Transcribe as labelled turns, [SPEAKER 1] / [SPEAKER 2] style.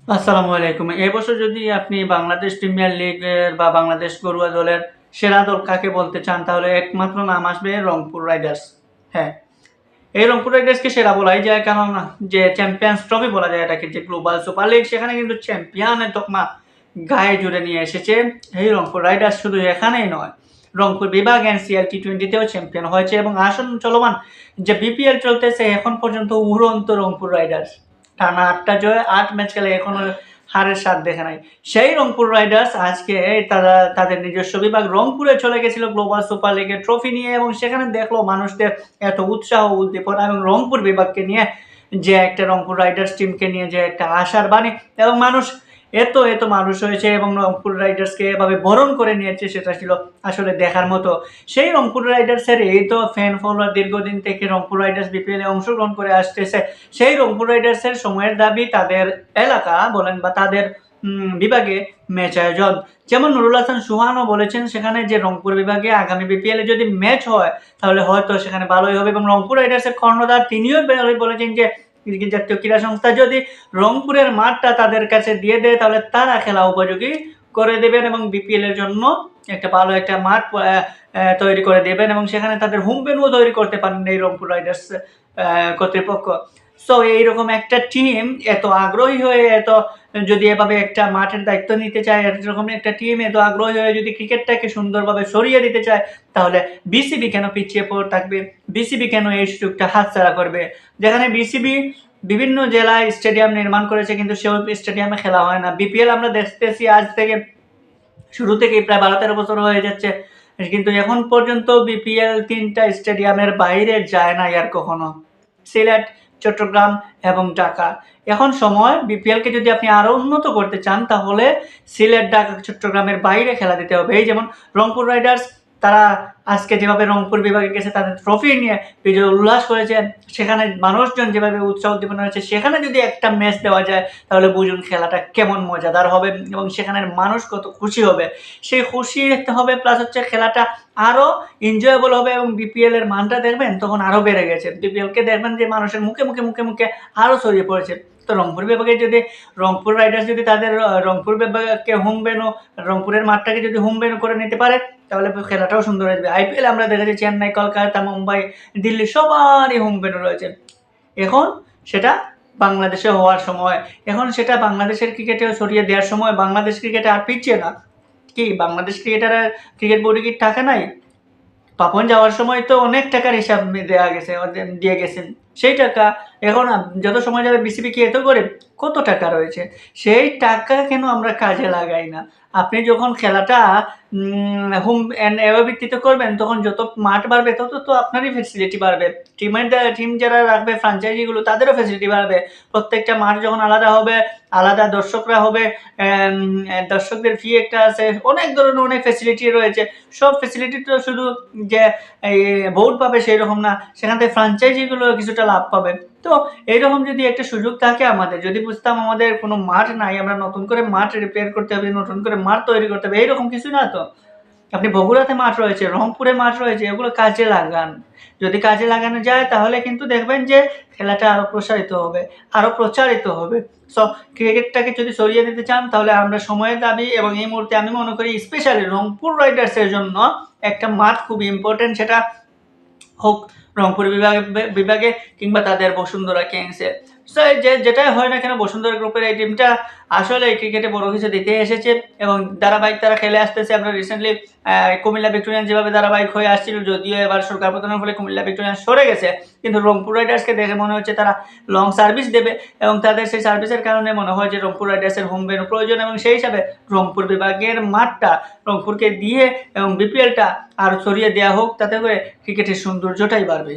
[SPEAKER 1] আসসালামু আলাইকুম। এবছর যদি আপনি বাংলাদেশ প্রিমিয়ার লিগের বা বাংলাদেশ ঘরোয়া দলের সেরা দল কাকে বলতে চান, তাহলে একমাত্র নাম আসবে রংপুর রাইডার্স। হ্যাঁ, এই রংপুর রাইডার্সকে সেরা বলাই যায়, কারণ যে চ্যাম্পিয়ন্স ট্রফি বলা যায় এটাকে, যে গ্লোবাল সুপার লিগ, সেখানে কিন্তু চ্যাম্পিয়নের তকমা গায়ে জুড়ে নিয়ে এসেছে এই রংপুর রাইডার্স। শুধু এখানেই নয়, রংপুর বিভাগ এনসিএল টি-20তেও চ্যাম্পিয়ন হয়েছে এবং আসন্ন চলমান যে বিপিএল চলতেছে এখন পর্যন্ত উড়ন্ত রংপুর রাইডার্স টানা 8টা জয়, 8 ম্যাচ খেলে এখনো হারের স্বাদ দেখে নাই। সেই রংপুর রাইডার্স আজকে তারা তাদের নিজস্ব বিভাগ রংপুরে চলে গেছিল গ্লোবাল সুপার লিগের ট্রফি নিয়ে, এবং সেখানে দেখলো মানুষদের এত উৎসাহ উদ্দীপনা এবং রংপুর বিভাগকে নিয়ে, যে একটা রংপুর রাইডার্স টিমকে নিয়ে যে একটা আশার বাণী, এবং মানুষ এত এত মানুষ হয়েছে এবং রংপুর রাইডার্সকে এভাবে বরণ করে নিয়েছে, সেটা ছিল আসলে দেখার মতো। সেই রংপুর রাইডার্সের এই তো ফ্যান ফলোয়ার দীর্ঘদিন থেকে রংপুর রাইডার্স বিপিএলে অংশগ্রহণ করে আসতেছে। সেই রংপুর রাইডার্সের সময়ের দাবি তাদের এলাকা বলেন বা তাদের বিভাগে ম্যাচ আয়োজন। যেমন নুরুল হাসান সুহানও বলেছেন সেখানে যে রংপুর বিভাগে আগামী বিপিএলে যদি ম্যাচ হয় তাহলে হয়তো সেখানে ভালোই হবে, এবং রংপুর রাইডার্সের কর্ণধার তিনিও বলেছেন যে জাতীয় ক্রীড়া সংস্থা যদি রংপুরের মাঠটা তাদের কাছে দিয়ে দেয় তাহলে তারা খেলা উপযোগী করে দেবেন এবং বিপিএল এর জন্য একটা ভালো একটা মাঠ তৈরি করে দেবেন, এবং সেখানে তাদের হোম ভেন্যু তৈরি করতে পারেন এই রংপুর রাইডার্স কর্তৃপক্ষ। সো এইরকম একটা টিম এত আগ্রহী হয়ে, এত যদি এভাবে একটা মাঠের দায়িত্ব নিতে চায়, এরকম একটা টিম এত আগ্রহী হয়ে যদি ক্রিকেটটাকে সুন্দরভাবে সরিয়ে দিতে চায়, তাহলে বিসিবি কেন পিছিয়ে পড়ে থাকবে? বিসিবি কেন এই সুযোগটা হাতছাড়া করবে? যেখানে বিসিবি বিভিন্ন জেলায় স্টেডিয়াম নির্মাণ করেছে কিন্তু সেই স্টেডিয়ামে খেলা হয় না। বিপিএল আমরা দেখতেছি আজ থেকে শুরু থেকেই প্রায় 12-13 বছর হয়ে যাচ্ছে, কিন্তু এখন পর্যন্ত বিপিএল 3টা স্টেডিয়ামের বাইরে যায় না আর কখনো। সিলেট, চট্টগ্রাম এবং ঢাকা। এখন সময় বিপিএলকে যদি আপনি আরো উন্নত করতে চান তাহলে সিলেট, ঢাকা, চট্টগ্রামের বাইরে খেলা দিতে হবে। এই যেমন রংপুর রাইডার্স, তারা আজকে যেভাবে রংপুর বিভাগে গেছে তাদের ট্রফি নিয়ে বিজয় উল্লাস করেছে, সেখানে মানুষজন যেভাবে উৎসাহ উদ্দীপনা হয়েছে, সেখানে যদি একটা ম্যাচ দেওয়া যায় তাহলে বুঝুন খেলাটা কেমন মজাদার হবে এবং সেখানের মানুষ কত খুশি হবে। সেই খুশি হবে প্লাস হচ্ছে খেলাটা আরো এনজয়েবল হবে, এবং বিপিএল এর মানটা দেখবেন তখন আরো বেড়ে গেছে। বিপিএল কে দেখবেন যে মানুষের মুখে মুখে মুখে মুখে আরো ছড়িয়ে পড়েছে। তো রংপুর বিভাগে যদি রংপুর রাইডার্স যদি তাদের রংপুর বিভাগকে হোম ভেন্যু, রংপুরের মাঠটাকে যদি হোম ভেন্যু করে নিতে পারে তাহলে খেলাটাও সুন্দর হয়ে যাবে। আইপিএল আমরা দেখেছি চেন্নাই, কলকাতা, মুম্বাই, দিল্লি সবারই হোম ভেন্যু রয়েছে। এখন সেটা বাংলাদেশে হওয়ার সময়, এখন সেটা বাংলাদেশের ক্রিকেটেও ছড়িয়ে দেওয়ার সময়। বাংলাদেশ ক্রিকেটে আর পিছিয়ে না। কি বাংলাদেশ ক্রিকেটারের ক্রিকেট বোর্ডে কি টাকা নাই? পাপন যাওয়ার সময় তো অনেক টাকার হিসাব দেওয়া গেছে, দিয়ে গেছেন। সেই টাকা এখন যত সময় যাবে বিসিবি কি এত করে কত টাকা রয়েছে, সেই টাকা কেন আমরা কাজে লাগাই না? আপনি যখন খেলাটা হোম অ্যান্ড অ্যাওয়ে ভিত্তিতে করবেন তখন যত মাঠ বাড়বে তত তো আপনারই ফেসিলিটি বাড়বে। টিম যারা রাখবে ফ্র্যাঞ্চাইজিগুলো তাদেরও ফেসিলিটি বাড়বে। প্রত্যেকটা মাঠ যখন আলাদা হবে, আলাদা দর্শকরা হবে, দর্শকদের ফি একটা আছে, অনেক ধরনের অনেক ফেসিলিটি রয়েছে। সব ফেসিলিটি তো শুধু যে এই বোর্ড পাবে সেই রকম না, সেখান থেকে ফ্র্যাঞ্চাইজিগুলো কিছুটা লাভ পাবে। তো এইরকম যদি একটা সুযোগ থাকে আমাদের, যদি বুঝতাম আমাদের কোনো মাঠ নাই, আমরা নতুন করে মাঠ রিপেয়ার করতে হবে, নতুন করে মাঠ তৈরি করতে হবে, এইরকম কিছু না তো। আপনি বগুড়াতে মাঠ রয়েছে, রংপুরে মাঠ রয়েছে, এগুলো কাজে লাগান। যদি কাজে লাগানো যায় তাহলে কিন্তু দেখবেন যে খেলাটা আরো প্রসারিত হবে, আরো প্রচারিত হবে। সো ক্রিকেটটাকে যদি সরিয়ে দিতে চান তাহলে আমরা সময়ের দাবি, এবং এই মুহূর্তে আমি মনে করি স্পেশালি রংপুর রাইডার্সের জন্য একটা মাঠ খুব ইম্পর্টেন্ট, সেটা হোক রংপুর বিভাগে কিংবা তাদের বসুন্ধরা কিংসে। সো যেটাই হয় না কেন বসুন্ধরা গ্রুপের এই টিমটা আসলে ক্রিকেটে বড় কিছু দিতে এসেছে এবং ধারাবাহিক তারা খেলে আসতেছে। আমরা রিসেন্টলি কুমিল্লা ভিক্টোরিয়ান যেভাবে ধারাবাহিক হয়ে আসছিল, যদিও এবার সরকার পতনের ফলে কুমিল্লা ভিক্টোরিয়ান সরে গেছে, কিন্তু রংপুর রাইডার্সকে দেখে মনে হচ্ছে তারা লং সার্ভিস দেবে, এবং তাদের সেই সার্ভিসের কারণে মনে হয় যে রংপুর রাইডার্সের হোম ভেন্যু প্রয়োজন, এবং সেই হিসাবে রংপুর বিভাগের মাঠটা রংপুরকে দিয়ে এবং বিপিএলটা আরও ছড়িয়ে দেওয়া হোক, তাতে করে ক্রিকেটের সৌন্দর্যটাই বাড়বে।